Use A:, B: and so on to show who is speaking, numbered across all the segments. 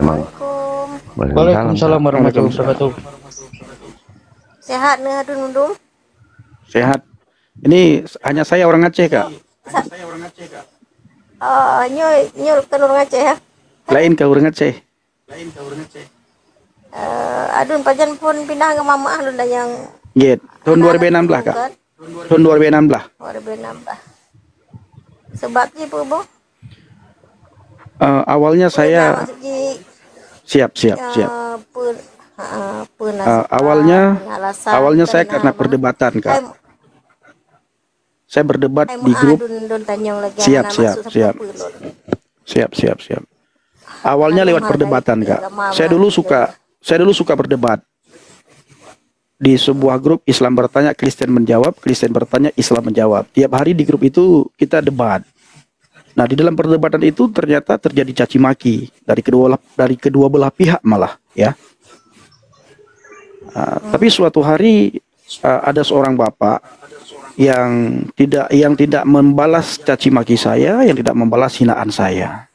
A: Assalamualaikum.
B: Waalaikumsalam warahmatullahi wabarakatuh.
A: Sehat nih Adun.
C: Sehat. Ini hanya saya orang Aceh, Kak.
A: Nyul kan orang Aceh ya.
C: Lain ke orang Aceh.
A: Adun pajan pun pindah ke mama lu dah yang
C: Gitu. Tahun 2016, Kak. Tahun 2016.
A: 2016. Sebabnya apa, Bu?
C: Awalnya saya siap. Awalnya saya karena perdebatan, Kak. Saya berdebat di grup. Siap. Awalnya lewat perdebatan, Kak. Saya dulu suka berdebat. Di sebuah grup Islam bertanya, Kristen menjawab, Kristen bertanya, Islam menjawab. Tiap hari di grup itu kita debat. Nah, di dalam perdebatan itu ternyata terjadi caci maki dari kedua belah pihak malah, ya. Tapi suatu hari ada seorang bapak yang tidak membalas caci maki saya, yang tidak membalas hinaan saya.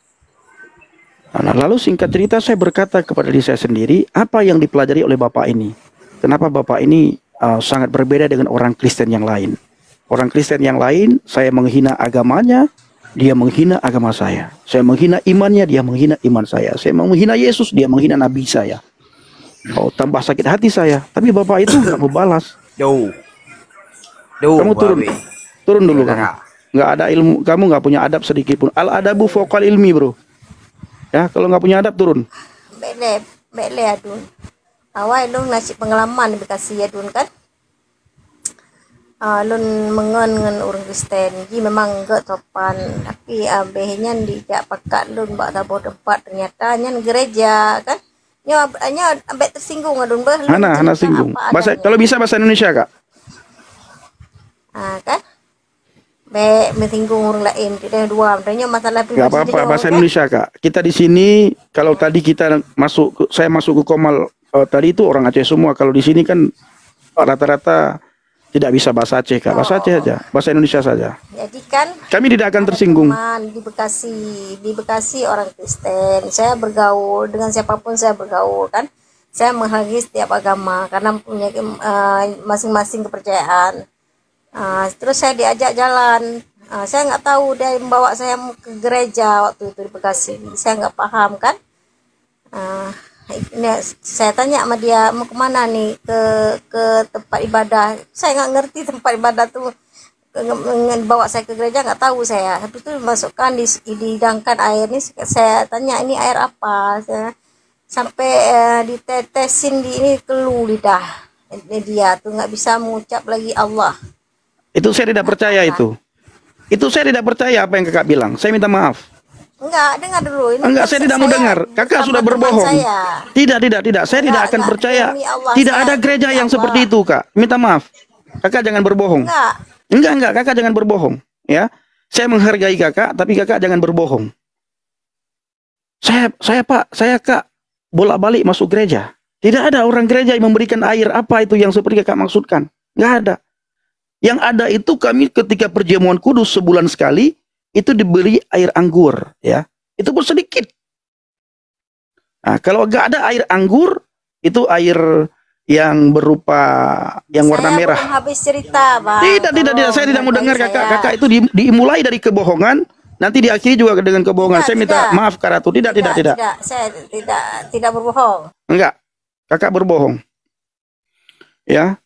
C: Nah, lalu singkat cerita saya berkata kepada diri saya sendiri, apa yang dipelajari oleh bapak ini? Kenapa bapak ini sangat berbeda dengan orang Kristen yang lain? Orang Kristen yang lain, saya menghina agamanya, dia menghina agama saya. Saya menghina imannya, dia menghina iman saya. Saya menghina Yesus, dia menghina Nabi saya. Oh, tambah sakit hati saya. Tapi bapak itu nggak membalas. Kamu turun dulu kamu. Nggak ada ilmu, kamu nggak punya adab sedikit pun. Al adabu fokal ilmi, bro. Ya, kalau nggak punya adab turun.
A: Bele Adun. Awal lu nasi pengalaman di Bekasi Adun kan? Lun mengen orang Kristen, jadi memang enggak topan. Tapi behnya dijak pakat lun bak tabur tempat ternyata nyan gereja kan? Nya ambek tersinggung Adun bah.
C: Hana singgung. Bahasa kalau bisa bahasa Indonesia, Kak.
A: Kan? Menyinggung orang lain tidak dua adanya masalah pribadi.
C: Gak apa-apa bahasa Indonesia, Kak. Kita di sini kalau tadi saya masuk ke Komal tadi itu orang Aceh semua. Kalau di sini kan rata-rata tidak bisa bahasa Aceh, Kak. Bahasa Aceh aja, bahasa Indonesia saja.
A: Jadi kan
C: kami tidak akan tersinggung.
A: Di Bekasi orang Kristen. Saya bergaul dengan siapapun saya bergaul kan. Saya menghargai setiap agama karena punya masing-masing kepercayaan. Terus saya diajak jalan. Saya nggak tahu dia membawa saya ke gereja waktu itu di Bekasi. Saya nggak paham kan. Saya tanya sama dia mau kemana nih ke tempat ibadah. Saya nggak ngerti tempat ibadah tuh bawa saya ke gereja nggak tahu saya. Habis itu masukkan dihidangkan air nih. Saya tanya ini air apa. Sampai ditetesin di ini keluh lidah. Dia tuh nggak bisa mengucap lagi Allah.
C: Itu saya tidak percaya itu. Itu saya tidak percaya apa yang kakak bilang. Saya minta maaf.
A: Enggak, dengar dulu.
C: Enggak, saya tidak mau dengar. Kakak sudah berbohong. Tidak. Saya tidak akan percaya. Tidak ada gereja yang seperti itu, Kak. Minta maaf. Kakak jangan berbohong. Enggak. Kakak jangan berbohong. Ya, saya menghargai kakak, tapi kakak jangan berbohong. Saya Kak bolak-balik masuk gereja. Tidak ada orang gereja yang memberikan air apa itu yang seperti kakak maksudkan. Enggak ada. Yang ada itu kami ketika perjamuan kudus sebulan sekali itu diberi air anggur, ya. Itu pun sedikit. Nah, kalau nggak ada air anggur, itu air yang berupa yang warna merah.
A: Saya belum habis cerita, Bang.
C: Tidak. Saya tidak mau dengar kakak. Kakak itu dimulai dari kebohongan, nanti diakhiri juga dengan kebohongan. Saya minta maaf, Kak Ratu. Tidak.
A: Saya tidak berbohong.
C: Enggak, kakak berbohong. Ya.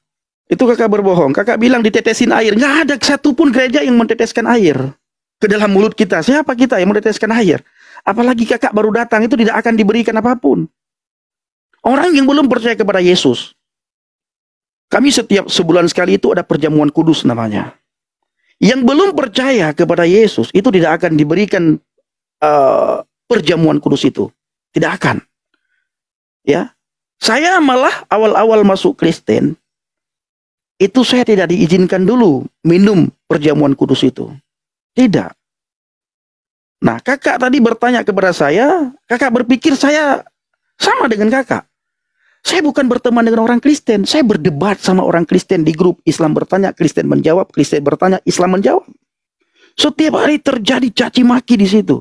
C: Itu kakak berbohong. Kakak bilang ditetesin air. Nggak ada satupun gereja yang menteteskan air ke dalam mulut kita. Siapa kita yang menteteskan air? Apalagi kakak baru datang, itu tidak akan diberikan apapun. Orang yang belum percaya kepada Yesus. Kami setiap sebulan sekali itu ada perjamuan kudus namanya. Yang belum percaya kepada Yesus itu tidak akan diberikan perjamuan kudus itu. Tidak akan. Ya. Saya malah awal-awal masuk Kristen, itu saya tidak diizinkan dulu minum perjamuan kudus itu. Tidak. Nah, kakak tadi bertanya kepada saya, kakak berpikir saya sama dengan kakak. Saya bukan berteman dengan orang Kristen, saya berdebat sama orang Kristen di grup. Islam bertanya, Kristen menjawab, Kristen bertanya, Islam menjawab. Setiap hari terjadi caci maki di situ.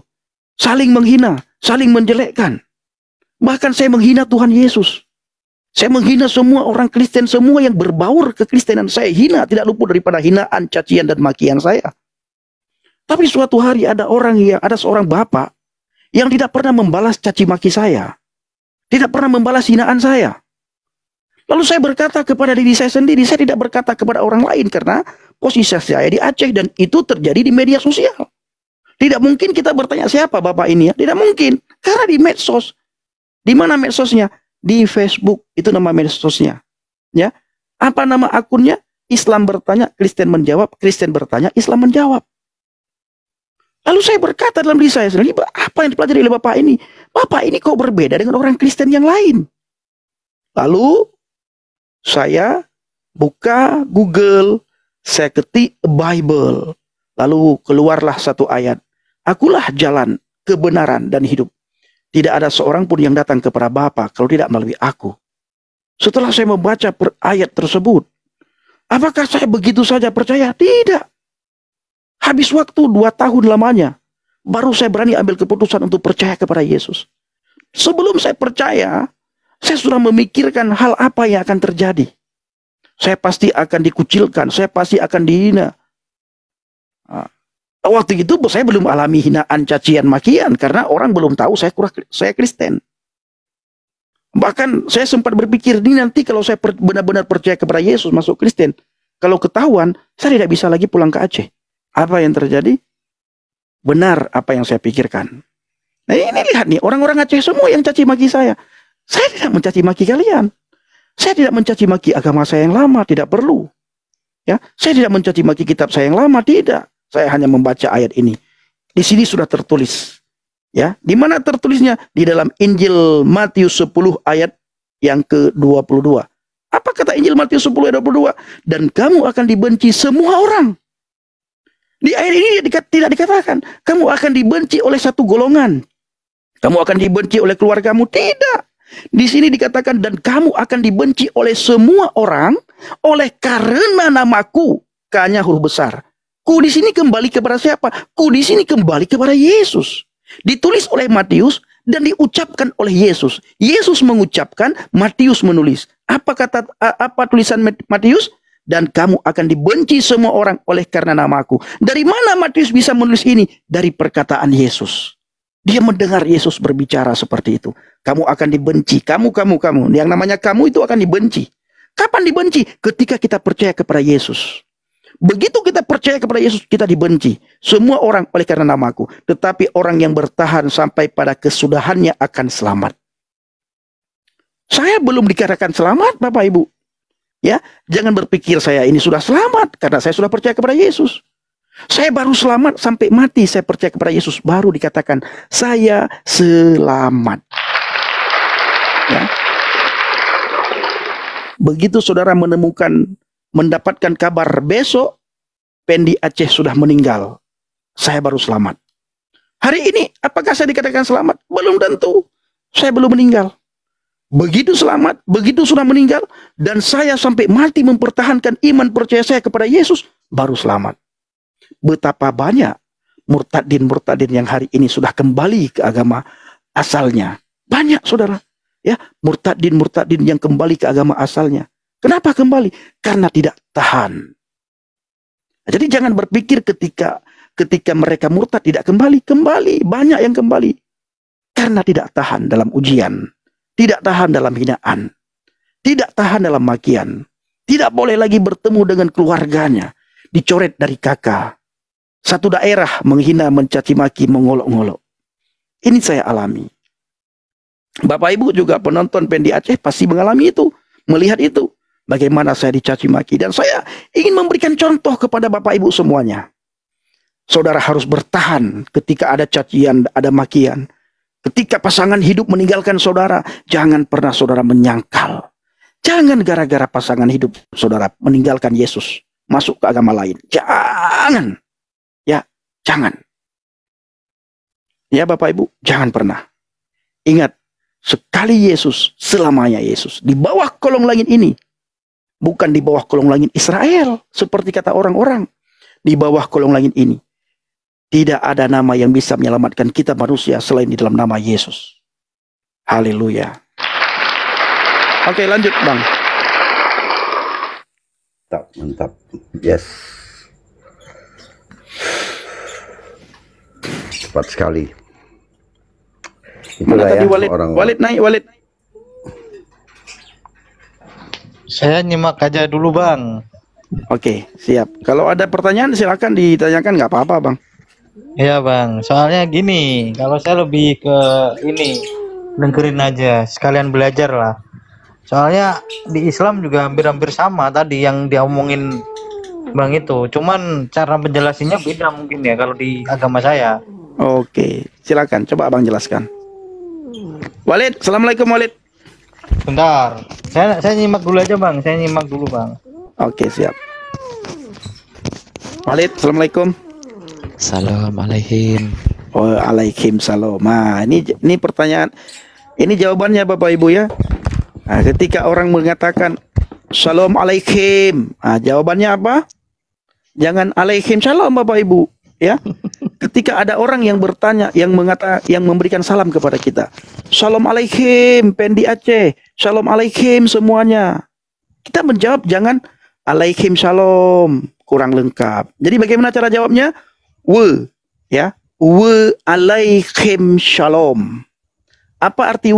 C: Saling menghina, saling menjelekkan. Bahkan saya menghina Tuhan Yesus. Saya menghina semua orang Kristen, semua yang berbaur kekristenan. Saya hina, tidak luput daripada hinaan, cacian, dan makian saya. Tapi suatu hari ada seorang bapak yang tidak pernah membalas caci maki saya. Tidak pernah membalas hinaan saya. Lalu saya berkata kepada diri saya sendiri, saya tidak berkata kepada orang lain karena posisi saya di Aceh dan itu terjadi di media sosial. Tidak mungkin kita bertanya siapa bapak ini ya, tidak mungkin. Karena di medsos. Di mana medsosnya? Di Facebook, itu nama medsosnya. Ya. Apa nama akunnya? Islam bertanya, Kristen menjawab, Kristen bertanya, Islam menjawab. Lalu saya berkata dalam diri saya sendiri, apa yang dipelajari oleh bapak ini? Bapak ini kok berbeda dengan orang Kristen yang lain? Lalu saya buka Google, saya ketik Bible. Lalu keluarlah satu ayat. Akulah jalan, kebenaran, dan hidup. Tidak ada seorang pun yang datang kepada Bapa kalau tidak melalui aku. Setelah saya membaca ayat tersebut, apakah saya begitu saja percaya? Tidak. Habis waktu 2 tahun lamanya, baru saya berani ambil keputusan untuk percaya kepada Yesus. Sebelum saya percaya, saya sudah memikirkan hal apa yang akan terjadi. Saya pasti akan dikucilkan, saya pasti akan dihina. Waktu itu saya belum alami hinaan, cacian, makian karena orang belum tahu saya Kristen. Bahkan saya sempat berpikir, ini nanti kalau saya benar-benar percaya kepada Yesus, masuk Kristen, kalau ketahuan, saya tidak bisa lagi pulang ke Aceh. Apa yang terjadi? Benar apa yang saya pikirkan. Nah ini lihat nih, orang-orang Aceh semua yang caci maki saya. Saya tidak mencaci maki kalian. Saya tidak mencaci maki agama saya yang lama, tidak perlu. Ya, saya tidak mencaci maki kitab saya yang lama, tidak. Saya hanya membaca ayat ini. Di sini sudah tertulis. Ya, di mana tertulisnya? Di dalam Injil Matius 10 ayat yang ke-22. Apa kata Injil Matius 10 ayat 22? Dan kamu akan dibenci semua orang. Di ayat ini tidak dikatakan kamu akan dibenci oleh satu golongan. Kamu akan dibenci oleh keluargamu. Tidak. Di sini dikatakan dan kamu akan dibenci oleh semua orang oleh karena namaku. K-nya huruf besar. Ku di sini kembali kepada siapa? Ku di sini kembali kepada Yesus. Ditulis oleh Matius dan diucapkan oleh Yesus. Yesus mengucapkan, Matius menulis. Apa tulisan Matius? Dan kamu akan dibenci semua orang oleh karena namaku. Dari mana Matius bisa menulis ini? Dari perkataan Yesus. Dia mendengar Yesus berbicara seperti itu. Kamu akan dibenci. Kamu. Yang namanya kamu itu akan dibenci. Kapan dibenci? Ketika kita percaya kepada Yesus. Begitu kita percaya kepada Yesus, kita dibenci. Semua orang oleh karena namaku. Tetapi orang yang bertahan sampai pada kesudahannya akan selamat. Saya belum dikatakan selamat, Bapak Ibu. Ya, jangan berpikir saya ini sudah selamat karena saya sudah percaya kepada Yesus. Saya baru selamat sampai mati saya percaya kepada Yesus, baru dikatakan saya selamat. Ya. Begitu saudara mendapatkan kabar besok Pendi Aceh sudah meninggal, saya baru selamat. Hari ini apakah saya dikatakan selamat? Belum tentu. Saya belum meninggal. Begitu selamat, begitu sudah meninggal, dan saya sampai mati mempertahankan iman percaya saya kepada Yesus, baru selamat. Betapa banyak murtadin yang hari ini sudah kembali ke agama asalnya. Banyak saudara, ya, murtadin yang kembali ke agama asalnya. Kenapa kembali? Karena tidak tahan. Jadi jangan berpikir ketika mereka murtad tidak kembali, banyak yang kembali. Karena tidak tahan dalam ujian. Tidak tahan dalam hinaan. Tidak tahan dalam makian. Tidak boleh lagi bertemu dengan keluarganya. Dicoret dari kakak. Satu daerah menghina, mencaci maki, mengolok-ngolok. Ini saya alami. Bapak Ibu juga penonton Pendi Aceh pasti mengalami itu. Melihat itu. Bagaimana saya dicaci maki. Dan saya ingin memberikan contoh kepada Bapak Ibu semuanya. Saudara harus bertahan ketika ada cacian, ada makian. Ketika pasangan hidup meninggalkan saudara, jangan pernah saudara menyangkal. Jangan gara-gara pasangan hidup saudara meninggalkan Yesus, masuk ke agama lain. Jangan. Ya, jangan. Ya Bapak Ibu, jangan pernah. Ingat, sekali Yesus, selamanya Yesus. Di bawah kolong langit ini. Bukan di bawah kolong langit Israel, seperti kata orang-orang. Di bawah kolong langit ini. Tidak ada nama yang bisa menyelamatkan kita manusia selain di dalam nama Yesus. Haleluya. Oke, lanjut Bang.
D: Mantap, mantap. Yes. Cepat sekali.
C: Mana
D: Itulah
C: tadi
D: ya
C: Walid?
D: orang
C: Walid naik, Walid.
B: Saya nyimak aja dulu Bang.
C: Oke, siap. Kalau ada pertanyaan silakan ditanyakan, nggak apa-apa Bang.
B: Iya Bang, soalnya gini, kalau saya lebih ke ini, dengerin aja, sekalian belajar lah. Soalnya di Islam juga hampir-hampir sama tadi yang diomongin Bang itu. Cuman cara penjelasannya beda mungkin ya kalau di agama saya.
C: Oke, silakan. Coba Abang jelaskan. Walid, assalamualaikum Walid.
B: Bentar, saya nyimak dulu aja Bang, saya nyimak dulu Bang.
C: Oke, siap. Walid, assalamualaikum.
E: Assalamualaikum.
C: Oh, Waalaikumsalam. Nah, ini pertanyaan. Ini jawabannya Bapak Ibu ya. Nah, ketika orang mengatakan Assalamualaikum, nah, jawabannya apa? Jangan alaikum salam Bapak Ibu, ya. Ketika ada orang yang bertanya, yang memberikan salam kepada kita, Assalamualaikum Pendi Aceh, Assalamualaikum semuanya. Kita menjawab jangan alaikum salam, kurang lengkap. Jadi bagaimana cara jawabnya? Ya. Alaikum shalom. Apa arti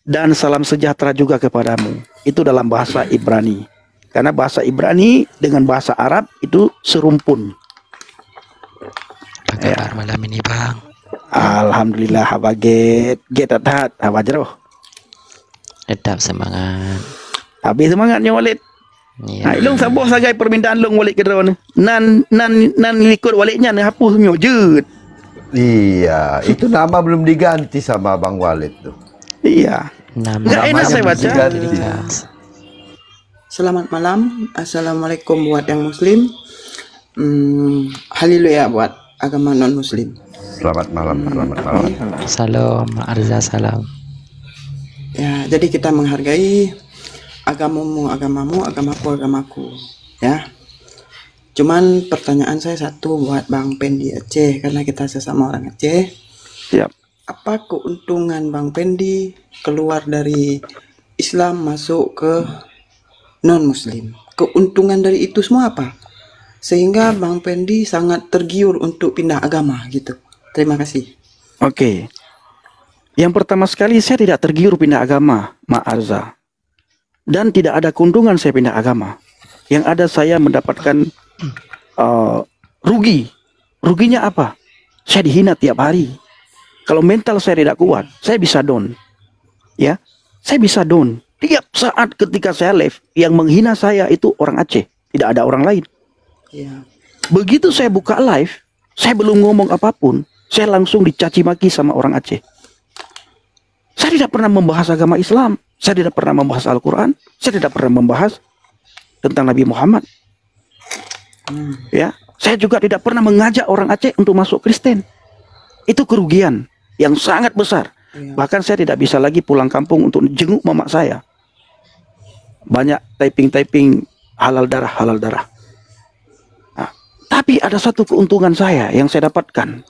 C: dan salam sejahtera juga kepadamu? Itu dalam bahasa Ibrani. Karena bahasa Ibrani dengan bahasa Arab itu serumpun.
E: Apa kabar malam ini Bang?
C: Alhamdulillah habaget getatat habajroh.
E: Tetap semangat.
C: Habis semangatnya Walid.
E: Iya.
C: Nah, ilung sabuh sagai permintaan long Walid kedua ni. Nan likut Walidnya ni hapus nyojut.
D: Iya, itu nama belum diganti sama Bang Walid tuh.
C: Iya. Nggak enak saya baca.
F: Selamat malam, assalamualaikum buat yang muslim, haleluya buat agama non muslim.
D: Selamat malam, selamat malam.
E: Salam, arza salam.
F: Ya, jadi kita menghargai agamamu, agamaku, agamaku. Ya. Cuman pertanyaan saya satu buat Bang Pendi Aceh, karena kita sesama orang Aceh.
C: Siap.
F: Apa keuntungan Bang Pendi keluar dari Islam masuk ke non-muslim? Keuntungan dari itu semua apa? Sehingga Bang Pendi sangat tergiur untuk pindah agama gitu. Terima kasih.
C: Oke. Yang pertama sekali saya tidak tergiur pindah agama, Ma Arza. Dan tidak ada keuntungan saya pindah agama. Yang ada saya mendapatkan rugi. Ruginya apa? Saya dihina tiap hari. Kalau mental saya tidak kuat, saya bisa down. Ya, saya bisa down. Tiap saat ketika saya live, yang menghina saya itu orang Aceh, tidak ada orang lain.
F: Ya.
C: Begitu saya buka live, saya belum ngomong apapun, saya langsung dicaci maki sama orang Aceh. Saya tidak pernah membahas agama Islam, saya tidak pernah membahas Al-Quran, saya tidak pernah membahas tentang Nabi Muhammad. Ya, saya juga tidak pernah mengajak orang Aceh untuk masuk Kristen. Itu kerugian yang sangat besar.
F: Ya.
C: Bahkan saya tidak bisa lagi pulang kampung untuk jenguk mama saya. Banyak typing halal darah. Nah, tapi ada satu keuntungan saya yang saya dapatkan.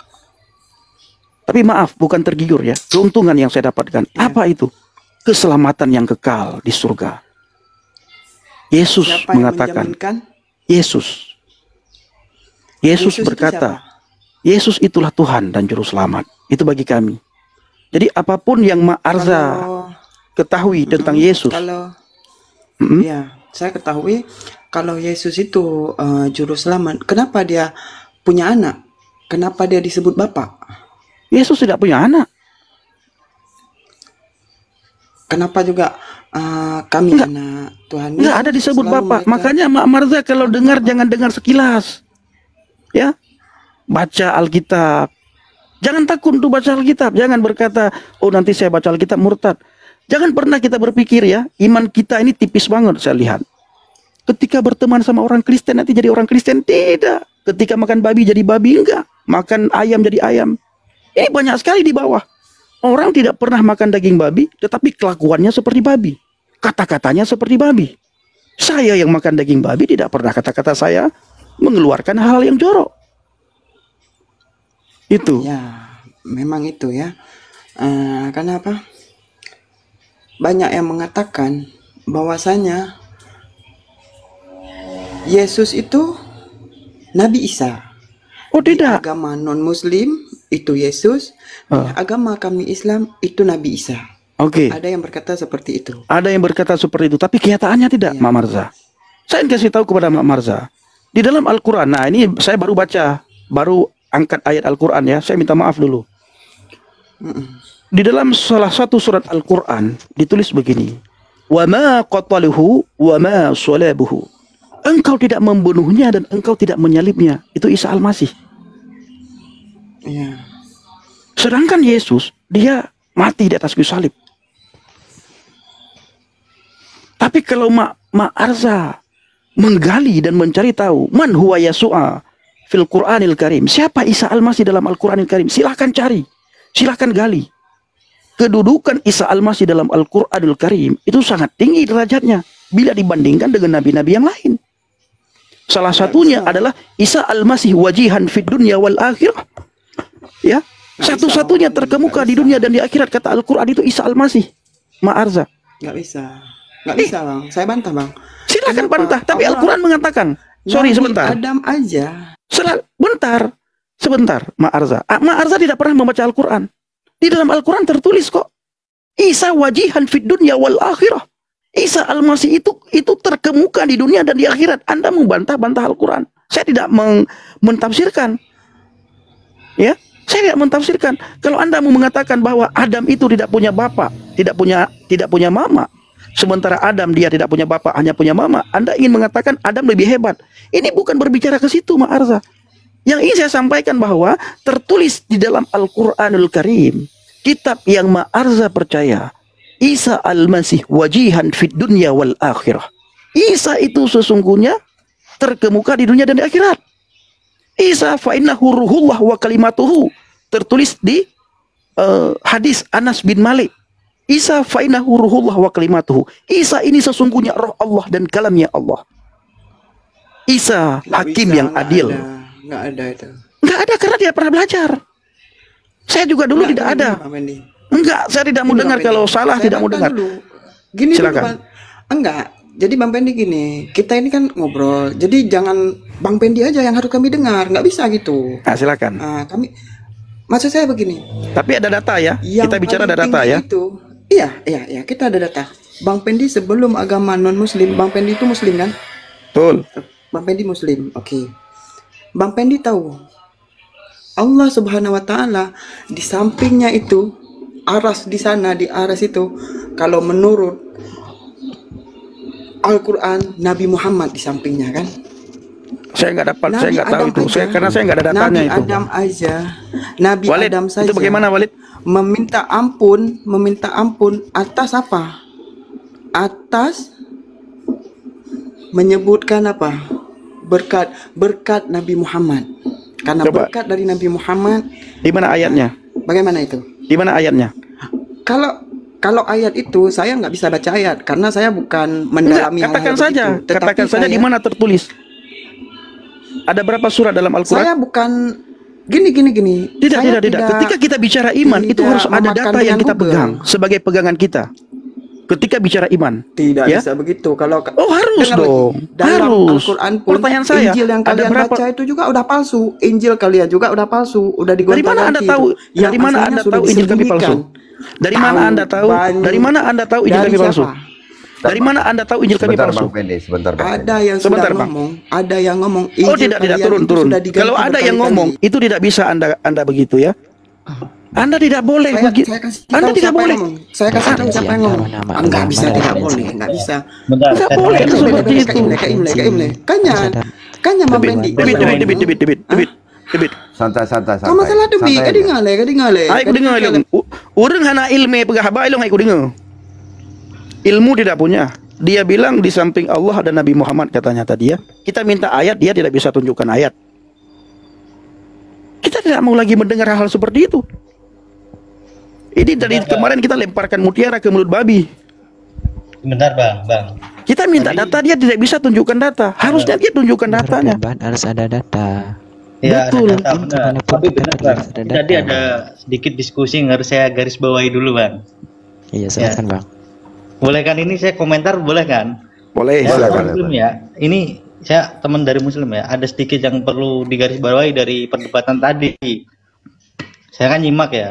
C: Tapi maaf, bukan tergiur ya. Keuntungan yang saya dapatkan.
F: Ya.
C: Apa itu? Keselamatan yang kekal di surga. Yesus
F: Siapa yang
C: mengatakan.
F: menjaminkan?
C: Yesus
F: itu
C: berkata,
F: siapa?
C: Yesus itulah Tuhan dan Juru Selamat. Itu bagi kami. Jadi apapun yang Ma Arza ketahui tentang Yesus.
F: Ya, saya ketahui kalau Yesus itu Juru Selamat. Kenapa dia punya anak? Kenapa dia disebut Bapak?
C: Yesus tidak punya anak.
F: Kenapa juga kami anak Tuhan?
C: Enggak ada disebut Bapak.
F: Mereka...
C: Makanya Ma Marza kalau dengar jangan dengar sekilas. Ya, baca Alkitab. Jangan takut untuk baca Alkitab. Jangan berkata, oh nanti saya baca Alkitab murtad. Jangan pernah kita berpikir ya, iman kita ini tipis banget saya lihat. Ketika berteman sama orang Kristen nanti jadi orang Kristen. Tidak. Ketika makan babi jadi babi, enggak. Makan ayam jadi ayam. Ini banyak sekali di bawah. Orang tidak pernah makan daging babi, tetapi kelakuannya seperti babi. Kata-katanya seperti babi. Saya yang makan daging babi tidak pernah kata-kata saya mengeluarkan hal yang jorok. Itu.
F: Ya, memang itu ya. Karena apa? banyak yang mengatakan bahwasanya Yesus itu Nabi Isa.
C: Oh
F: Di
C: tidak.
F: agama non-Muslim itu Yesus, di agama kami Islam itu Nabi Isa.
C: Oke.
F: Ada yang berkata seperti itu.
C: Ada yang berkata seperti itu, tapi kenyataannya tidak, Mak Marza. Saya ingin kasih tahu kepada Mak Marza. Di dalam Al-Quran, nah ini saya baru baca, baru angkat ayat Al-Quran ya. Saya minta maaf dulu. Di dalam salah satu surat Al-Quran ditulis begini. Wa ma qataluhu wa ma salabuhu. Engkau tidak membunuhnya dan engkau tidak menyalibnya. Itu Isa Al-Masih.
F: Iya.
C: Sedangkan Yesus, dia mati di atas kayu salib. Tapi kalau Mak Arza menggali dan mencari tahu man huwa Yasu'a fil Qur'anil Karim, siapa Isa Al-Masih dalam Al-Qur'anil Karim, silahkan cari, silahkan gali. Kedudukan Isa Al-Masih dalam Al-Qur'anil Karim itu sangat tinggi derajatnya bila dibandingkan dengan nabi-nabi yang lain. Salah satunya adalah Isa Al-Masih wajihan fid dunya wal akhirah. Ya, satu-satunya terkemuka di dunia dan di akhirat kata Al-Qur'an itu Isa Al-Masih. Mak Arza.
F: Nggak bisa. Nggak bisa, Bang. Saya bantah, Bang.
C: Silakan
F: Kenapa?
C: bantah, tapi
F: Allah-
C: Al-Quran mengatakan. Sorry
F: Nabi
C: sebentar.
F: Adam aja.
C: Sebentar, Mak Arza. Mak Arza tidak pernah membaca Al-Quran. Di dalam Al-Quran tertulis kok. Isa wajihan fid dunya wal akhirah. Isa Al-Masih itu terkemuka di dunia dan di akhirat. Anda membantah-bantah Al-Quran. Saya tidak mentafsirkan. Ya, saya tidak mentafsirkan. Kalau Anda mau mengatakan bahwa Adam itu tidak punya bapak, tidak punya mama, sementara Adam dia tidak punya bapak, hanya punya mama, Anda ingin mengatakan Adam lebih hebat. Ini bukan berbicara ke situ, Mak Arza. Yang ingin saya sampaikan bahwa tertulis di dalam Al-Quranul Karim, kitab yang Mak Arza percaya, Isa Al-Masih wajihan fid dunya wal akhirah. Isa itu sesungguhnya terkemuka di dunia dan di akhirat. Isa fa innahu ruhullah wa kalimatuhu, tertulis di hadis Anas bin Malik. Isa fa innahu ruhullah wa kalimatuhu. Isa ini sesungguhnya roh Allah dan kalamnya Allah. Isa
F: Nggak
C: hakim
F: bisa,
C: yang
F: nggak
C: adil.
F: ada. Nggak ada itu.
C: Enggak ada karena dia pernah belajar. Saya juga dulu tidak ada.
F: Bang Pendi.
C: Enggak, saya tidak mau
F: Gini,
C: dengar
F: Bang
C: kalau
F: Pendi.
C: salah
F: Saya
C: tidak mau
F: bantah
C: dengar.
F: dulu. Gini
C: Silakan.
F: dulu, Bang. Enggak. Jadi Bang Pendi gini, kita ini kan ngobrol. Jadi jangan Bang Pendi aja yang harus kami dengar. Nggak bisa gitu.
C: Nah, silakan.
F: Maksud saya begini.
C: Tapi ada data ya.
F: Yang
C: Kita bicara ada
F: paling
C: data
F: tinggi
C: ya.
F: Itu, iya, kita ada data. Bang Pendi sebelum agama non Muslim, Bang Pendi itu Muslim kan?
C: Betul.
F: Bang Pendi Muslim, oke. Bang Pendi tahu Allah Subhanahu Wa Taala di sampingnya itu aras, di sana di aras itu, kalau menurut Al-Quran Nabi Muhammad di sampingnya kan?
C: Saya nggak dapat, saya nggak tahu
F: Adam
C: itu.
F: aja,
C: Karena saya nggak ada datanya
F: Nabi
C: itu.
F: Adam aja, Nabi
C: Walid,
F: Adam saja.
C: itu bagaimana Walid?
F: Meminta ampun atas apa? Atas menyebutkan apa? Berkat Nabi Muhammad. Karena
C: Coba.
F: berkat dari Nabi Muhammad,
C: Di mana ayatnya?
F: bagaimana itu?
C: Di mana ayatnya?
F: Kalau ayat itu saya nggak bisa baca ayat karena saya bukan
C: Enggak,
F: mendalami
C: katakan
F: hal-hal
C: saja.
F: begitu. Tetapi
C: Katakan saja di mana tertulis. Ada berapa surat dalam Al-Quran?
F: saya bukan gini.
C: Tidak,
F: Saya
C: tidak. Ketika kita bicara iman, itu
F: tidak
C: harus ada
F: memakan
C: data yang
F: dengan
C: kita
F: Google.
C: pegang sebagai pegangan kita. Ketika bicara iman,
F: Tidak
C: ya?
F: bisa begitu. Kalau
C: Oh, harus
F: dengar lagi.
C: dong.
F: Dalam
C: Harus.
F: Al-Quran pun
C: Pertanyaan saya,
F: Injil yang
C: ada
F: kalian
C: berapa-
F: baca itu juga udah palsu. Injil kalian juga udah palsu, udah
C: Dari
F: digonta-ganti.
C: mana Anda tahu?
F: itu. Yang
C: Dari mana
F: asalnya
C: Anda
F: sudah
C: tahu Injil kami palsu?
F: disembunyikan.
C: Dari mana Anda tahu?
F: Banyak.
C: Dari mana Anda tahu Injil
F: Dari
C: kami palsu?
F: siapa?
C: Dari mana Anda tahu Injil kami
D: Sebentar
C: palsu?
D: Bang Pendi, sebentar Bang Pendi.
F: Ada yang
C: Sebentar,
F: sudah
C: Bang.
F: ngomong, ada yang ngomong
C: Oh
F: Injil
C: tidak
F: kalian
C: turun.
F: itu sudah diganti
C: Kalau ada yang
F: berkali-kali.
C: ngomong itu tidak bisa Anda begitu ya. Anda tidak boleh begitu.
F: Saya kasih
C: Anda
F: tahu
C: tidak
F: siapa
C: boleh.
F: yang ngomong. Saya kasih tahu siapa yang ngomong.
E: Nama-nama
F: Enggak bisa,
E: ulama
F: tidak
E: dan
F: boleh,
E: lain
F: enggak bisa.
B: Bentar,
C: Enggak
B: saya
C: boleh
B: tanya.
C: itu seperti
F: Kaimle,
C: itu.
F: Kaimle. Kanya Bang Pendi.
C: Debit.
D: Santai.
F: Kau masalah demi,
D: Santai
F: kadi
D: aja.
F: ngale.
C: Aku dengar ilmu. Urang hana ilmu pegahaba ilmu aku dengar. Ilmu tidak punya. Dia bilang di samping Allah ada Nabi Muhammad katanya tadi ya. Kita minta ayat, dia tidak bisa tunjukkan ayat. Kita tidak mau lagi mendengar hal-hal seperti itu. Ini dari kemarin kita lemparkan mutiara ke mulut babi.
B: Bentar Bang.
C: Kita minta data, dia tidak bisa tunjukkan data. Harusnya dia tunjukkan datanya.
E: Ban harus ada data.
B: Ya,
C: Betul.
B: ada data benar. Tapi benar Bang. Tadi ada sedikit diskusi yang harus saya garis bawahi dulu Bang.
E: Iya, silakan Bang.
B: Boleh kan ini saya komentar boleh kan?
C: Boleh,
B: Ya,
D: Boleh,
C: silakan.
D: boleh.
B: Muslim ya. Ini saya teman dari Muslim ya. Ada sedikit yang perlu digarisbawahi dari perdebatan tadi. Saya kan nyimak ya.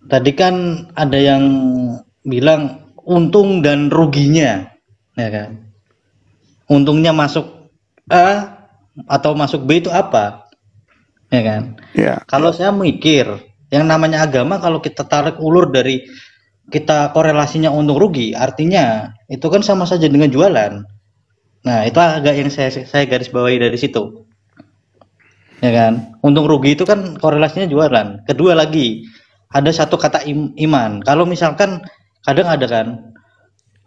B: Tadi kan ada yang bilang untung dan ruginya, ya kan? Untungnya masuk A atau masuk B itu apa, ya kan?
C: Ya.
B: Kalau saya mikir, yang namanya agama kalau kita tarik ulur dari kita korelasinya untung rugi, artinya itu kan sama saja dengan jualan. Nah, itu agak yang saya garis bawahi dari situ. Ya kan? Untung rugi itu kan korelasinya jualan. Kedua lagi, ada satu kata iman. Kalau misalkan kadang ada kan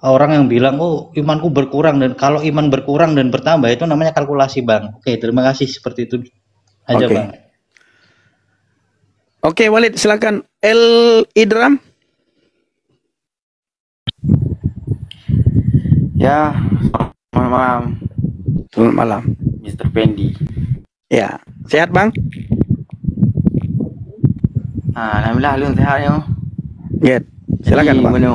B: orang yang bilang, "Oh, imanku berkurang," dan kalau iman berkurang dan bertambah itu namanya kalkulasi, Bang. Oke, terima kasih seperti itu aja,
C: Oke.
B: Bang.
C: Oke, Walid, silakan. El Idram.
G: Ya, selamat malam,
C: Selamat malam.
G: Mr. Pendi.
C: Ya, sehat Bang?
G: Alhamdulillah, lu sehat ya.
C: Ya, silakan Bang.
G: Benar.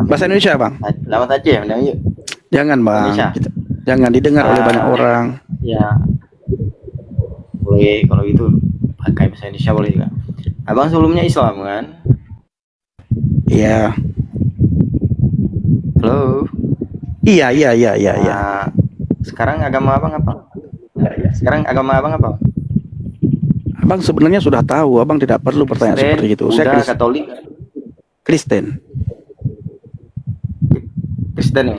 C: Bahasa Indonesia Bang.
G: Lama saja, benar yuk.
C: Jangan Bang.
G: Indonesia.
C: Jangan didengar oleh banyak orang.
G: Ya, boleh kalau gitu pakai bahasa Indonesia boleh juga. Abang sebelumnya Islam kan?
C: Iya.
G: Halo.
C: Iya.
G: Sekarang agama abang apa? Sekarang agama abang apa?
C: Abang sebenarnya sudah tahu, Abang tidak perlu bertanya
G: Kristen,
C: seperti itu.
G: Buddha,
C: Saya
G: Katolik,
C: Kristen.
G: Kristen ya.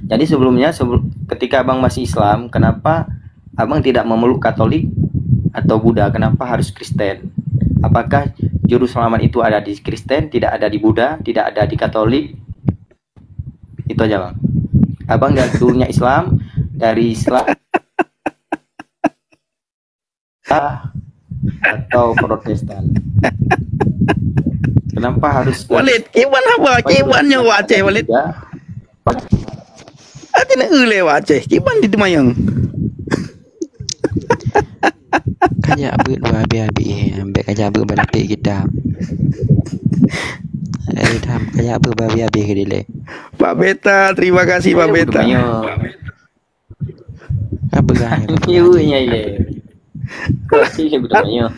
G: Jadi sebelumnya ketika abang masih Islam, kenapa abang tidak memeluk Katolik atau Buddha? Kenapa harus Kristen? Apakah juru selamat itu ada di Kristen, tidak ada di Buddha, tidak ada di Katolik? Itu aja bang. Abang dari dulunya Islam, dari Islam atau Protestan? Kenapa harus
C: Walid, kiban apa? Kibannya waceh Walid.
G: Ya,
C: Ati na ule waceh. Kiban di Mayang.
E: Kajak abut dua abi-abi, ambek kajak abut balapik kita. Dah kajak abut abi-abi ke dile.
C: Pak Beta, terima kasih Pak Beta.
E: Apa gaya?
G: Iunya ile. Kasih sebetulnya.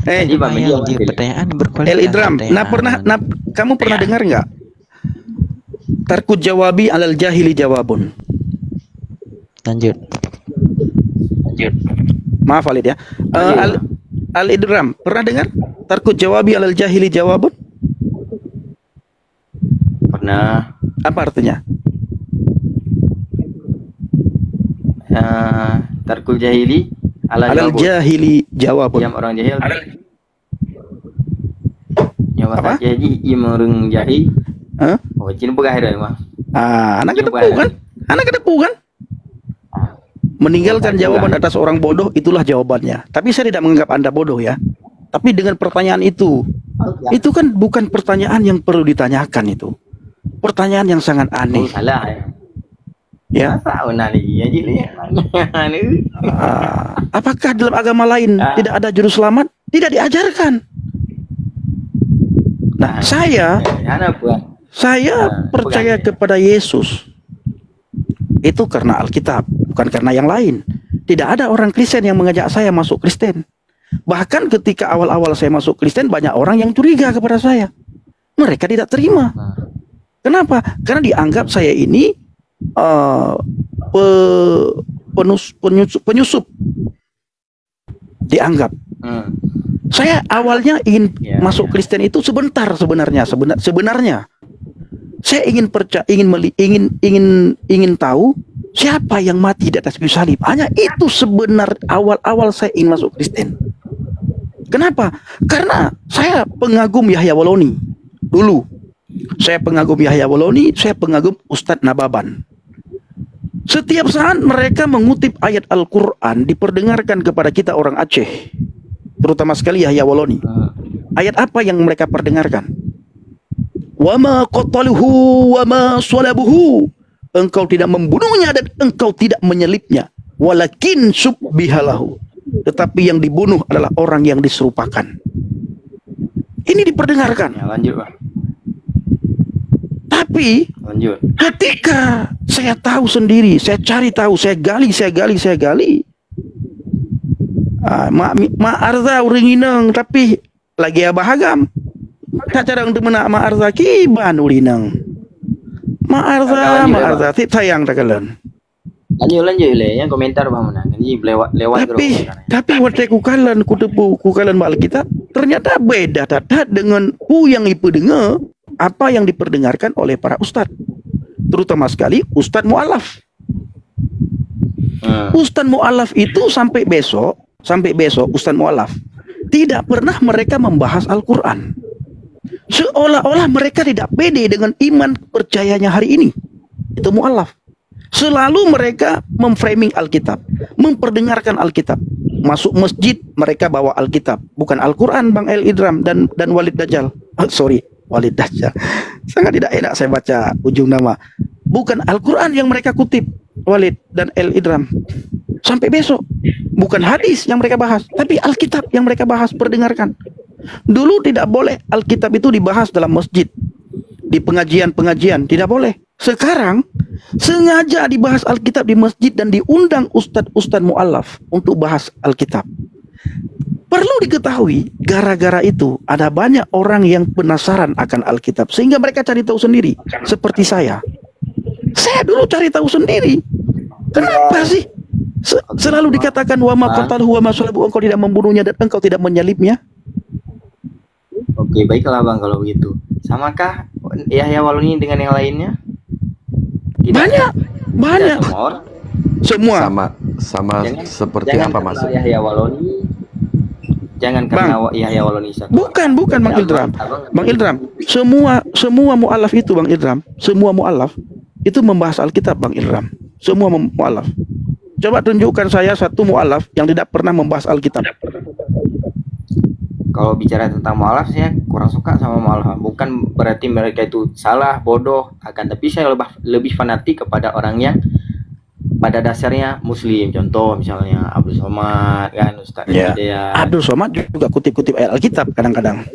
C: Eh,
G: Jadi Bang Media
E: Yang
G: wakil.
E: pertanyaan berkualitas.
C: El Idram, kamu pernah dengar nggak? Tarku jawabi alal jahili jawabun.
E: Lanjut.
C: Maaf Walid ya. Al Idram, pernah dengar? Tarku jawabi alal jahili jawabun?
G: Pernah.
C: Apa artinya?
G: Tarkul jahili
C: Alal
G: jawabun.
C: jahili jawabun.
G: Diam orang jahil. Nyawa
C: Apa?
G: tak jadi ia orang jahil.
C: Hah?
G: Oh, cina pegah dah mah.
C: Anak kedepu kan? Anak kedepu kan? Meninggalkan jawaban atas orang bodoh, itulah jawabannya. Tapi saya tidak menganggap Anda bodoh ya. Tapi dengan pertanyaan itu kan bukan pertanyaan yang perlu ditanyakan itu. Pertanyaan yang sangat
G: Oh,
C: aneh.
G: salah ya.
C: Ya.
G: Masa ona ni aja ni.
C: Apakah dalam agama lain tidak ada juru selamat? Tidak diajarkan. Nah, saya percaya kepada Yesus. Itu karena Alkitab, bukan karena yang lain. Tidak ada orang Kristen yang mengajak saya masuk Kristen. Bahkan ketika awal-awal saya masuk Kristen, banyak orang yang curiga kepada saya. Mereka tidak terima. Kenapa? Karena dianggap saya ini penyusup. Dianggap. Saya awalnya ingin masuk Kristen itu sebentar sebenarnya. Sebenarnya saya ingin tahu siapa yang mati di atas kayu salib. Hanya itu awal saya ingin masuk Kristen. Kenapa? Karena saya pengagum Yahya Waloni dulu. Saya pengagum Yahya Waloni, saya pengagum Ustadz Nababan. Setiap saat mereka mengutip ayat Al-Quran diperdengarkan kepada kita orang Aceh, terutama sekali Yahya Waloni. Ayat apa yang mereka perdengarkan? Wa ma qataluhu wa ma salabuhu. Engkau tidak membunuhnya dan engkau tidak menyelipnya. Walakin subbihalahu. Tetapi yang dibunuh adalah orang yang diserupakan. Ini diperdengarkan.
G: Ya, lanjut, Pak.
C: Tapi
G: Lanjut.
C: ketika saya tahu sendiri, saya cari tahu, saya gali, ma arza uringineng tapi lagi abahagam. Tak cara untuk menak ma arza kiban urineng. Ma arza tit sayang takalan.
G: Lanjut le, yang komentar bang mana? Ini lewat
C: Tapi waktu ku kalan Alkitab ternyata beda tata dengan yang ipu dengar apa yang diperdengarkan oleh para ustadz, terutama sekali ustadz mu'alaf. Ustadz mu'alaf itu sampai besok ustadz mu'alaf tidak pernah mereka membahas Al-Quran, seolah-olah mereka tidak pede dengan iman percayanya hari ini. Itu mu'alaf. Selalu mereka memframing Alkitab, memperdengarkan Alkitab. Masuk masjid mereka bawa Alkitab, bukan Al-Quran, Bang El Idram dan Walid Dajjal. Walid Dajjal. Sangat tidak enak saya baca ujung nama. Bukan Al-Quran yang mereka kutip, Walid dan El Idram. Sampai besok bukan hadis yang mereka bahas, tapi Alkitab yang mereka bahas, perdengarkan. Dulu tidak boleh Alkitab itu dibahas dalam masjid, di pengajian-pengajian, tidak boleh. Sekarang sengaja dibahas Alkitab di masjid dan diundang ustadz mu'alaf untuk bahas Alkitab. Perlu diketahui, gara-gara itu ada banyak orang yang penasaran akan Alkitab sehingga mereka cari tahu sendiri. Seperti saya dulu cari tahu sendiri. Kenapa sih selalu dikatakan wa ma qataluhu wa ma salabu, engkau tidak membunuhnya dan engkau tidak menyalibnya?
G: Oke, baiklah bang kalau begitu. Samakah Yahya Waloni dengan yang lainnya?
C: Banyak. Semua.
D: Sama seperti apa maksudnya?
G: Yahya Waloni. Jangan karena Yahya Waloni satu.
C: Bukan Bang Ildram. Bang Ildram, semua mu'alaf itu Bang Ildram, semua mu'alaf itu membahas Alkitab Bang Ildram. Semua mu'alaf. Coba tunjukkan saya satu mu'alaf yang tidak pernah membahas Alkitab.
G: Kalau bicara tentang mu'alaf, saya kurang suka sama mu'alaf. Bukan berarti mereka itu salah, bodoh, tapi saya lebih fanatik kepada orang yang pada dasarnya Muslim. Contoh misalnya Abdul Somad, kan, Ustaz Hidayat.
C: Abdul Somad juga kutip-kutip ayat Alkitab kadang-kadang.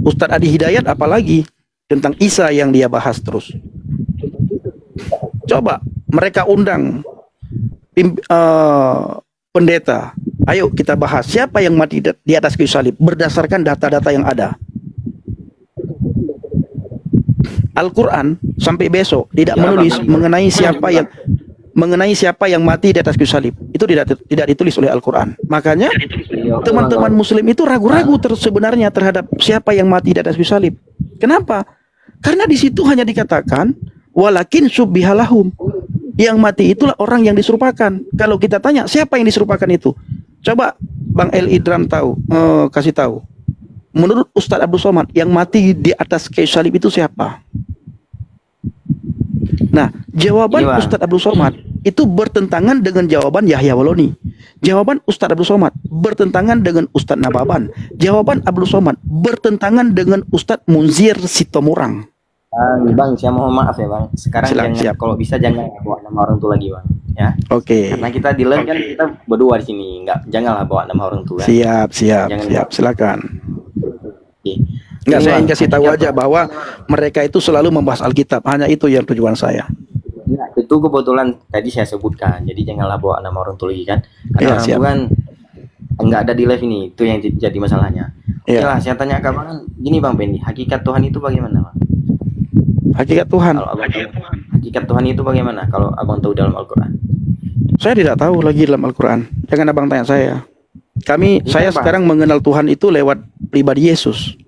C: Ustaz Adi Hidayat apalagi tentang Isa yang dia bahas terus. Coba mereka undang pendeta. Ayo kita bahas siapa yang mati di atas kayu salib berdasarkan data-data yang ada. Al-Quran sampai besok tidak menulis mengenai siapa yang mati di atas kayu salib. Itu tidak ditulis oleh Al-Quran. Makanya teman-teman Muslim itu ragu-ragu sebenarnya terhadap siapa yang mati di atas kayu salib. Kenapa? Karena di situ hanya dikatakan walakin subbihalahum. Yang mati itulah orang yang diserupakan. Kalau kita tanya siapa yang diserupakan itu? Coba Bang El Idram kasih tahu. Menurut Ustadz Abdul Somad, yang mati di atas kayu salib itu siapa? Nah, jawaban Ustadz Abdul Somad itu bertentangan dengan jawaban Yahya Waloni. Jawaban Ustadz Abdul Somad bertentangan dengan Ustadz Nababan. Jawaban Abdul Somad bertentangan dengan Ustadz Munzir Sitomorang.
G: Bang, saya mohon maaf ya Bang. Sekarang
C: siap.
G: Kalau bisa jangan bawa nama orang tua lagi Bang. Ya.
C: Oke.
G: Karena kita di LAN kan kita berdua di sini, janganlah bawa nama orang tua.
C: Siap. Silakan.
G: Oke.
C: Enggak, saya ingin kasih tahu aja bahwa mereka itu selalu membahas Alkitab. Hanya itu yang tujuan saya.
G: Ya, itu kebetulan tadi saya sebutkan. Jadi janganlah bawa nama orang tua lagi kan. Karena
C: siap.
G: Bukan enggak ada di live ini. Itu yang jadi masalahnya. Oke lah, saya tanya ke Bang. Gini Bang Pendi, hakikat Tuhan itu bagaimana Bang?
C: Hakikat Tuhan.
G: Kalau Abang tahu, hakikat Tuhan itu bagaimana? Kalau Abang tahu dalam Al-Quran?
C: Saya tidak tahu lagi dalam Al-Quran. Jangan Abang tanya saya. Saya sekarang mengenal Tuhan itu lewat pribadi Yesus.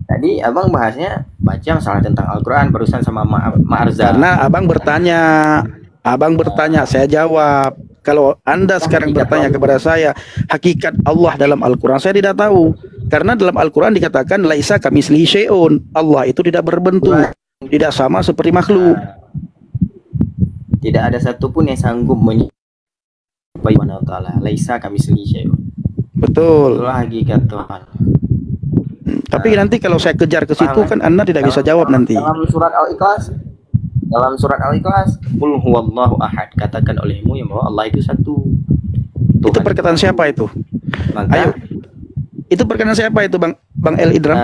G: Tadi Abang bahasnya baca masalah tentang Al-Quran barusan sama Ma'arza.
C: Karena Abang bertanya, saya jawab. Kalau Anda sekarang bertanya kepada saya hakikat Allah dalam Al-Quran, saya tidak tahu. Karena dalam Al-Quran dikatakan laisa kamitslihi syai'un. Allah itu tidak berbentuk, tidak sama seperti makhluk.
G: Tidak ada satupun yang sanggup menyerupai Allah Ta'ala. Laisa kamitslihi syai'un.
C: Betul.
G: Itulah hakikat Tuhan.
C: Tapi nanti kalau saya kejar ke situ kan Anda tidak bisa jawab nanti.
G: Dalam surat Al-Ikhlas, qul huwallahu ahad, katakan olehmu yang bahwa Allah itu satu. Tuhan.
C: Itu perkataan siapa itu?
G: Maka,
C: ayo. Itu perkataan siapa itu Bang El Idram?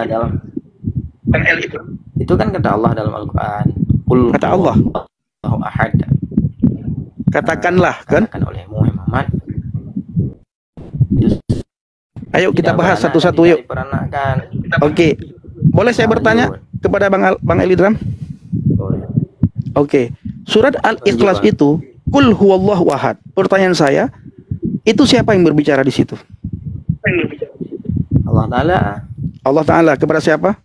G: Itu kan kata Allah dalam Al-Quran. Qul
C: Kata Allah.
G: Allahu ahad.
C: Katakanlah kan.
G: Katakan oleh Muhammad.
C: Ayo kita
G: Tidak
C: bahas
G: beranak
C: satu-satu
G: dan
C: yuk.
G: tidak diperanakan.
C: Oke. Boleh saya bertanya kepada Bang Elidram?
G: Boleh.
C: Oke. Surat Al-Ikhlas
G: Bang.
C: itu Qul huwallahu ahad. Pertanyaan saya, itu siapa yang berbicara di situ?
G: Allah Ta'ala
C: Allah Ta'ala kepada siapa?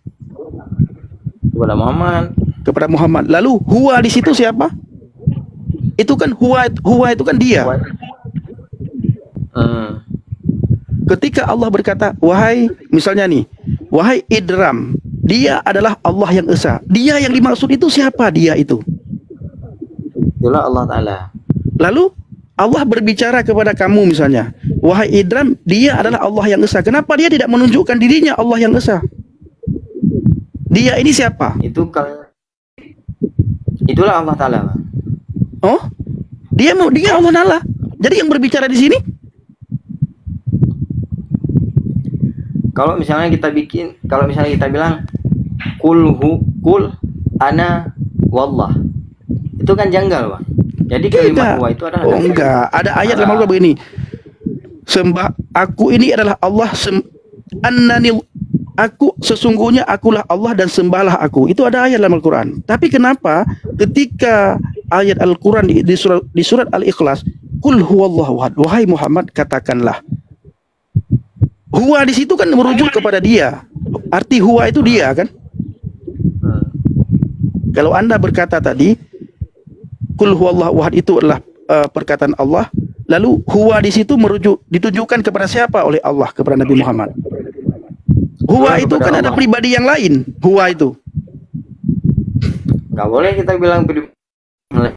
G: kepada Muhammad.
C: Kepada Muhammad. Lalu huwa di situ siapa? Itu kan huwa itu kan dia. Ketika Allah berkata, wahai, misalnya nih, wahai Idram, dia adalah Allah yang esa. Dia yang dimaksud itu siapa dia itu?
G: Itulah Allah Ta'ala.
C: Lalu Allah berbicara kepada kamu misalnya, wahai Idram, dia adalah Allah yang esa. Kenapa dia tidak menunjukkan dirinya Allah yang esa? Dia ini siapa?
G: Itulah Allah Ta'ala.
C: Oh, dia Allah Ta'ala. Jadi yang berbicara di sini,
G: Kalau misalnya kita bilang kul ana wallah, itu kan janggal, Bang. Jadi kalimat huwa itu adalah
C: enggak. Ada ayat dalam Al-Quran begini. Aku ini adalah Allah, aku sesungguhnya akulah Allah dan sembahlah aku. Itu ada ayat dalam Al-Quran. Tapi kenapa ketika ayat Al-Quran di surat Al-Ikhlas, Qul huwallahu ahad, wahai Muhammad katakanlah. Huwa di situ kan merujuk kepada dia. Arti huwa itu dia kan? Kalau Anda berkata tadi Qul huwallahu ahad itu adalah perkataan Allah, lalu huwa di situ ditujukan kepada siapa oleh Allah? Kepada Nabi Muhammad. Huwa itu kan ada pribadi yang lain. Huwa itu.
G: Nggak boleh kita bilang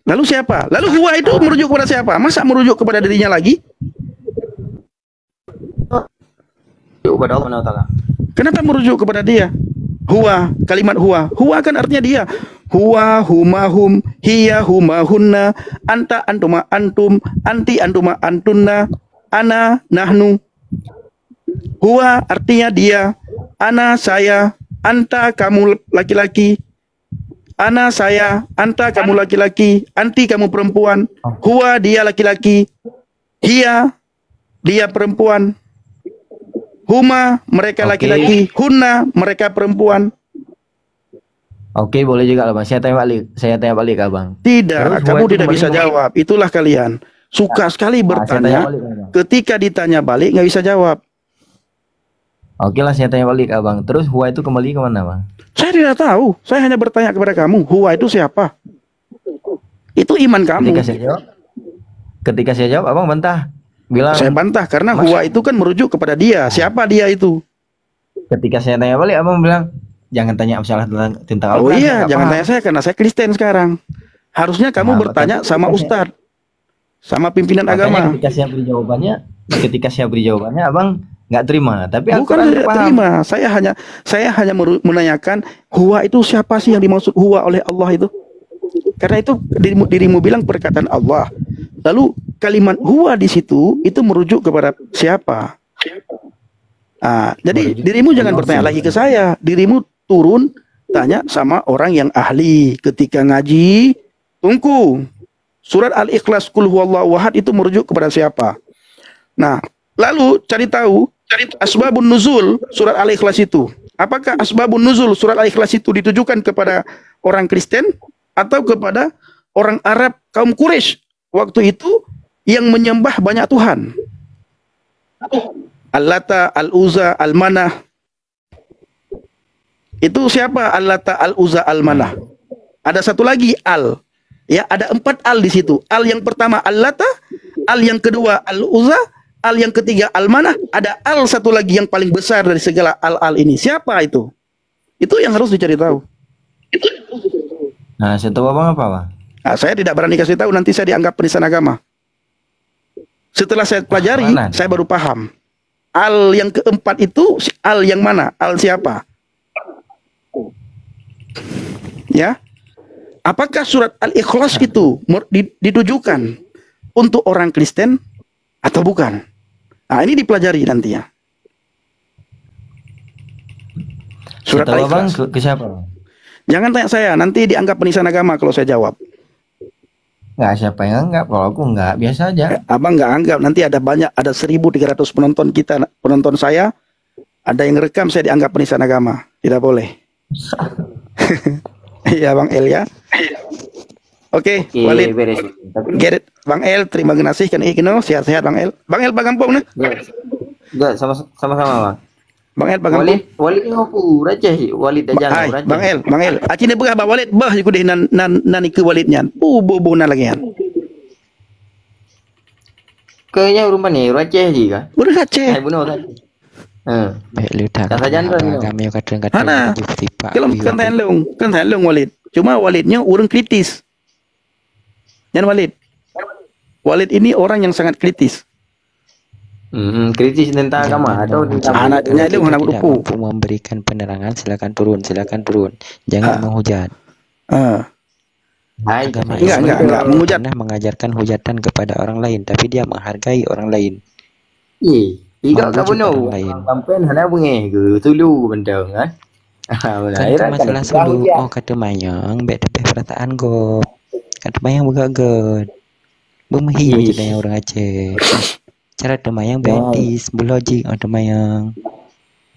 C: Lalu siapa? Lalu huwa itu merujuk kepada siapa? Masa merujuk kepada dirinya lagi?
G: kepada Allah Ta'ala.
C: Kenapa merujuk kepada dia? Huwa, kalimat huwa. Huwa kan artinya dia. Huwa, huma, hum, hiya, huma, hunna, anta, antuma, antum, anti, antuma, antunna, ana, nahnu. Huwa artinya dia. Ana, saya, anta, kamu laki-laki. Ana, saya, anta, kamu laki-laki, anti, kamu perempuan. Huwa, dia laki-laki. Hiya, dia perempuan. Huma, mereka laki-laki. Hunna, mereka perempuan.
G: Oke, boleh juga, Bang. Saya tanya balik, Abang.
C: Tidak, kamu tidak bisa jawab. Itulah kalian. Suka sekali bertanya. Ketika ditanya balik, nggak bisa jawab.
G: Oke lah, saya tanya balik, Abang. Terus huwa itu kembali ke mana, Bang?
C: Saya tidak tahu. Saya hanya bertanya kepada kamu. Huwa itu siapa? Itu iman kamu.
G: Ketika saya jawab, Abang bantah. Bilang,
C: saya bantah karena huwa itu kan merujuk kepada dia. Siapa dia itu?
G: Ketika saya tanya balik, Abang bilang, jangan tanya masalah tentang
C: Oh iya, jangan tanya saya karena saya Kristen sekarang. Harusnya kamu bertanya sama ustadz, sama pimpinan agama.
G: Ketika saya beri jawabannya, Abang nggak terima. Tapi
C: bukan tidak terima. Saya hanya menanyakan huwa itu siapa sih yang dimaksud huwa oleh Allah itu? Karena itu dirimu bilang perkataan Allah. Lalu kalimat huwa di situ itu merujuk kepada siapa? Jadi dirimu jangan bertanya lagi ke saya. Dirimu turun tanya sama orang yang ahli. Ketika ngaji, tunggu. Surat Al-Ikhlas Qul huwallahu ahad itu merujuk kepada siapa? Nah, lalu cari tahu asbabun nuzul surat Al-Ikhlas itu. Apakah asbabun nuzul surat Al-Ikhlas itu ditujukan kepada orang Kristen atau kepada orang Arab kaum Quraisy waktu itu yang menyembah banyak Tuhan? Al-Lata, Al-Uzza, Al-Manah. Itu siapa Al-Lata, Al-Uzza, Al-Manah? Ada satu lagi Al. Ya, ada 4 Al di situ. Al yang pertama Al-Lata, Al yang kedua Al-Uzza, Al yang ketiga Al-Manah. Ada Al satu lagi yang paling besar dari segala Al-Al ini. Siapa itu? Itu yang harus dicari tahu.
G: Nah, saya tahu Abang apa, Bang?
C: Nah, saya tidak berani kasih tahu, nanti saya dianggap penistaan agama. Setelah saya pelajari, saya baru paham. Al yang keempat itu Al yang mana? Al siapa? Ya. Apakah surat Al-Ikhlas itu ditujukan untuk orang Kristen atau bukan? Nah, ini dipelajari nanti ya. Surat
G: Setahu abang
C: Al-Ikhlas.
G: ke siapa?
C: Jangan tanya saya, nanti dianggap penistaan agama kalau saya jawab.
G: Nggak, siapa yang anggap? Kalau aku nggak, biasa aja.
C: Abang nggak anggap, nanti ada 1.300 penonton kita, penonton saya, ada yang rekam saya dianggap penistaan agama. Tidak boleh. Iya Bang El ya. Oke,
G: Oke,
C: Walid.
G: beres. Tapi
C: Get it. Bang El, terima kasih kan sehat-sehat Bang El. Bang El Bagampung nih.
G: nggak, sama-sama bang.
C: Bang El Bagampung.
G: Walid ini ngapu Raja sih. Walid Dajjal
C: Hai,
G: Raja.
C: Bang El. Aci ni berah Walid bah juga deh nan iku Walidnya. Bu na lagi kan.
G: Kayaknya rumah nih Raja sih kan.
C: Udah Aceh.
G: Hai bunuh Raja.
E: Baik lu tak
G: Kata janda ni.
E: kami kadang-kadang
C: Hana.
E: tipak.
C: Kalau kan tan long Walid. Cuma Walidnya orang kritis. Jangan Walid. Walid ini orang yang sangat kritis.
G: Kritis tentang agama atau tentang
C: Anaknya itu anak
E: tidak
C: rupu.
E: mampu memberikan penerangan, silakan turun. Jangan menghujat.
G: Hai,
E: Agama
C: Enggak,
E: Islam
C: enggak, menghujat.
E: pernah mengajarkan hujatan kepada orang lain, tapi dia menghargai orang lain.
G: Iga
E: Mau
G: ka bunuh.
E: orang lain.
G: Kampen hana bunge ke tulu benda kan.
E: Kan itu masalah sulu. Oh kata mayang, bet tepeh perasaan go. Kata mayang begaget. Bumehi
G: Ish.
E: aja orang Aceh. Cara temayang betis, bulojik oh temayang.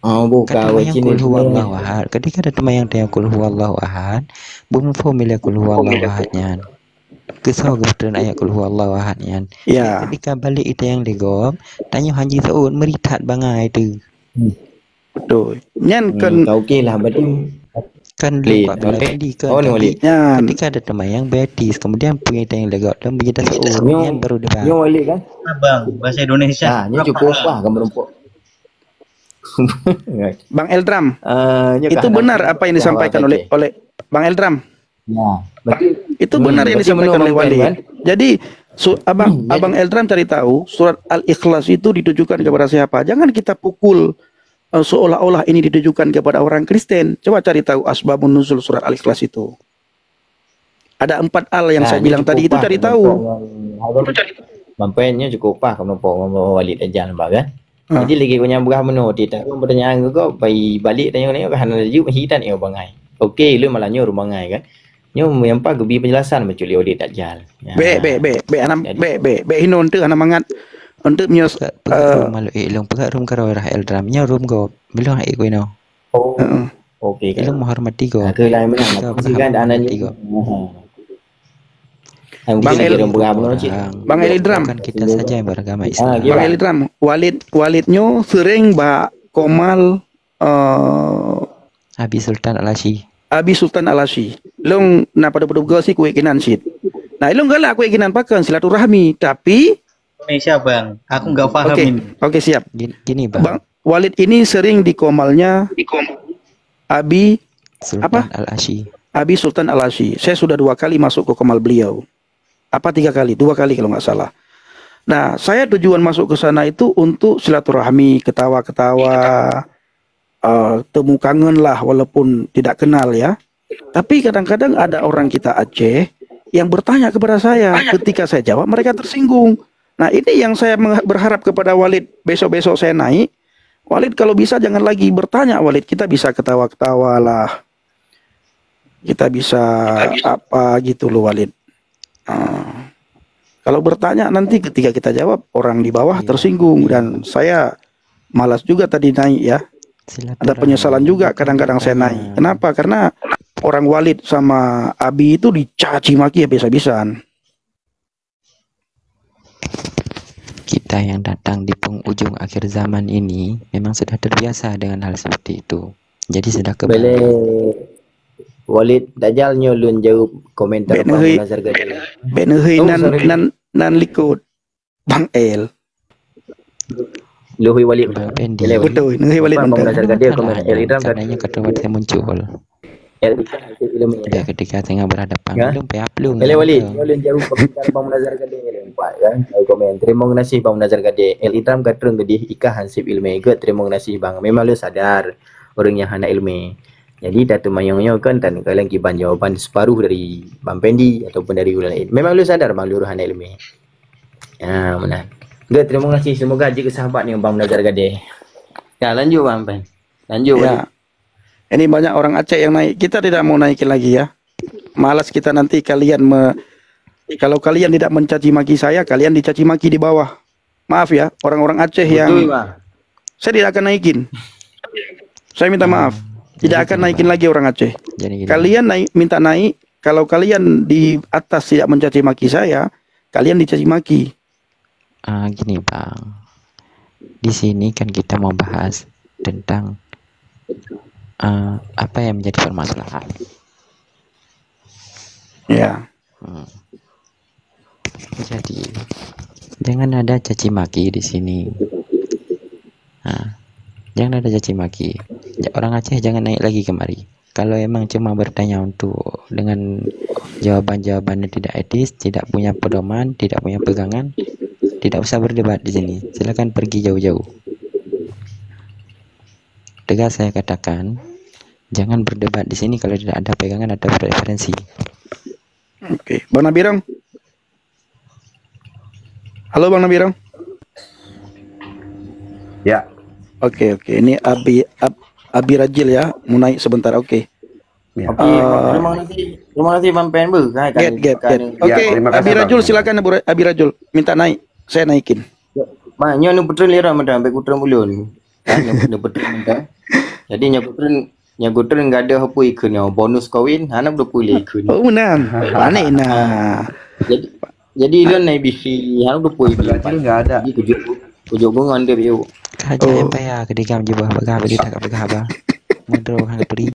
G: Oh
E: Kata
G: buka
E: temayang
G: wajin
E: kul huwallahu ahad. Ketika ada temayang dia kul huwallahu ahad, bumfo milih kul huwallahu ahadnya. Kesau kebetulan ayat kul huwallahu ahadnya.
C: Ya.
E: Ketika balik itu yang legop, tanya Haji Saud meritat bangai itu.
C: Betul. Nyan kan
G: okey lah berarti
E: Kan
G: Lid,
E: lupa
G: Walid.
E: Fendi kan.
G: Oh, ni
E: tapi
G: Walid.
C: nyan.
E: ketika ada temayang betis, kemudian punya yang legop dan menjadi Saud,
G: Nyo-
E: yang baru debat.
G: nyo Walid kan.
B: Bang, bahasa Indonesia.
G: Nyo cukup lah gambar rumput.
C: Bang Eldram,
G: Nyo
C: itu
G: kan
C: benar
G: ada-
C: apa yang disampaikan oleh Bang Eldram.
G: Ya, berarti
C: Itu benar yang
G: berarti
C: disampaikan
G: menurut
C: oleh Wali.
G: Bang, kan?
C: Jadi Abang Eldram cari tahu surat Al-Ikhlas itu ditujukan kepada siapa? Jangan kita pukul seolah-olah ini ditujukan kepada orang Kristen. Coba cari tahu asbabun nuzul surat Al-Ikhlas itu. Ada 4 al yang saya bilang tadi itu cari tahu.
G: Mampainya cukup pah kamu mau Walid aja nampak kan.
C: Ha.
G: Jadi lagi punya berah menu tidak pertanyaan kau pai balik tanya kan hana ju hitan yo bangai. Okey lu malah nyo rumah ngai kan. Nyo yang pa gebi penjelasan macam li Walid tak jal.
C: Be anam be hinon tu anam mangat untuk menyos
E: Pegat malu ilung pegat rum karo rah Eldramnya rum go. Belum ai ko no.
G: Oh. Okey kan.
E: Ilung menghormati go.
G: Itu lah yang benar. Mesti kan anaknya.
C: Bang El- Bang Elidram.
E: Bukan kita saja yang beragama Islam.
G: Gimana?
C: Bang Elidram, Walidnya sering Mbak Komal
E: Abi Sultan Al-Asyi.
C: Abi Sultan Al-Asyi. Long na pada sih kue kinan sit. Nah, ilong galak kue kinan pakan silaturahmi, tapi
B: Indonesia bang, aku nggak paham
C: oke,
B: ini.
C: oke siap.
E: Gini Bang.
C: Bang Walid ini sering di komalnya Abi
E: Sultan
C: apa?
E: Al-Asyi.
C: Abi Sultan Al-Asyi. Saya sudah 2 kali masuk ke komal beliau. Apa 3 kali? 2 kali kalau nggak salah. Nah, saya tujuan masuk ke sana itu untuk silaturahmi, ketawa-ketawa, temu kangen lah walaupun tidak kenal ya. Tapi kadang-kadang ada orang kita Aceh yang bertanya kepada saya, ketika saya jawab mereka tersinggung. Nah, ini yang saya berharap kepada Walid, besok-besok saya naik. Walid kalau bisa jangan lagi bertanya Walid, kita bisa ketawa-ketawa lah. Kita bisa apa gitu loh Walid. Kalau bertanya nanti ketika kita jawab orang di bawah tersinggung dan saya malas juga tadi naik ya. Ada penyesalan juga kadang-kadang saya naik. Kenapa? Karena orang Walid sama Abi itu dicaci maki habis-habisan.
E: Kita yang datang di penghujung akhir zaman ini memang sudah terbiasa dengan hal seperti itu. Jadi sudah
G: Boleh
E: kebal.
G: Walid Dajjal nyo lun jauh komentar
C: Bek
G: Bang
C: nehi.
G: Nazar Gading.
C: Benehi
G: Oh, sorry.
C: nan likut Bang El.
G: Luhui Walid.
E: Bang Pendi.
G: Boleh, Walid.
C: Betul, nehi Walid
G: Bang
C: betul.
G: Nazar Gading komen Elidram kan.
E: Seandainya ketua saya muncul. Ya ketika tengah berhadapan
G: Ya.
E: belum upload.
G: Boleh Walid, nyo lun jauh komentar Bang Nazar Gading empat kan. Jauh komen. Terima kasih Bang Nazar Gading. Elidram katrung gedi ika hansip ilmu ke. Terima kasih Bang. Memang lu sadar orang yang hana ilmu. Jadi datu mayongnya kan dan kalian kiban jawapan separuh dari Bang Pendi ataupun dari ulang lain. Memang lu sadar Bang luruh hana ilmu. Ya, benar. Good, terima kasih. Semoga haji ke sahabat ni Bang Nazar Gading. Ya, lanjut Bang Pen. Lanjut
C: Ya. Ini banyak orang Aceh yang naik. Kita tidak mau naikin lagi ya. Malas kita nanti kalau kalian tidak mencaci maki saya, kalian dicaci maki di bawah. Maaf ya, orang-orang Aceh yang
G: Betul, Bang.
C: saya tidak akan naikin. Saya minta maaf. Tidak akan naikin lagi orang Aceh.
E: Jadi gini,
C: Kalian minta naik. Kalau kalian di atas tidak mencaci maki saya, kalian dicaci maki.
E: gini Bang. Di sini kan kita mau bahas tentang apa yang menjadi permasalahan.
C: Ya.
E: Jadi jangan ada caci maki di sini. Jangan ada caci maki. Orang Aceh jangan naik lagi kemari. Kalau emang cuma bertanya untuk dengan jawaban-jawaban yang tidak etis, tidak punya pedoman, tidak punya pegangan, tidak usah berdebat di sini. Silakan pergi jauh-jauh. Tegas saya katakan, jangan berdebat di sini kalau tidak ada pegangan atau referensi.
C: Oke, Bang Nabirang. Halo Bang Nabirang.
D: Ya.
C: Oke. Ini Abi Rajil ya, mau naik sebentar. Oke.
D: Ya.
G: Okey, terima kasih Bang Pen kan.
C: Get. Oke,
D: Ya, terima kasih,
C: Abi
D: Bang.
C: Rajul silakan Abi Rajul. Minta naik. Saya naikin.
G: Banyak nu putren lira madam baik putren mulun. Kan nu putren kan. Jadi nya putren enggak ada apa ikun yang bonus kawin, hana udah pulih ikun.
C: Oh, nan. Mana nah.
G: Jadi dia naik bisi, hana udah pulih.
D: Rajil nggak ada.
G: Jadi kujuk bunga dia biu.
E: Kaja empaya ketika menjebah bagah bagi tak bagah ba. Mudro hang peri.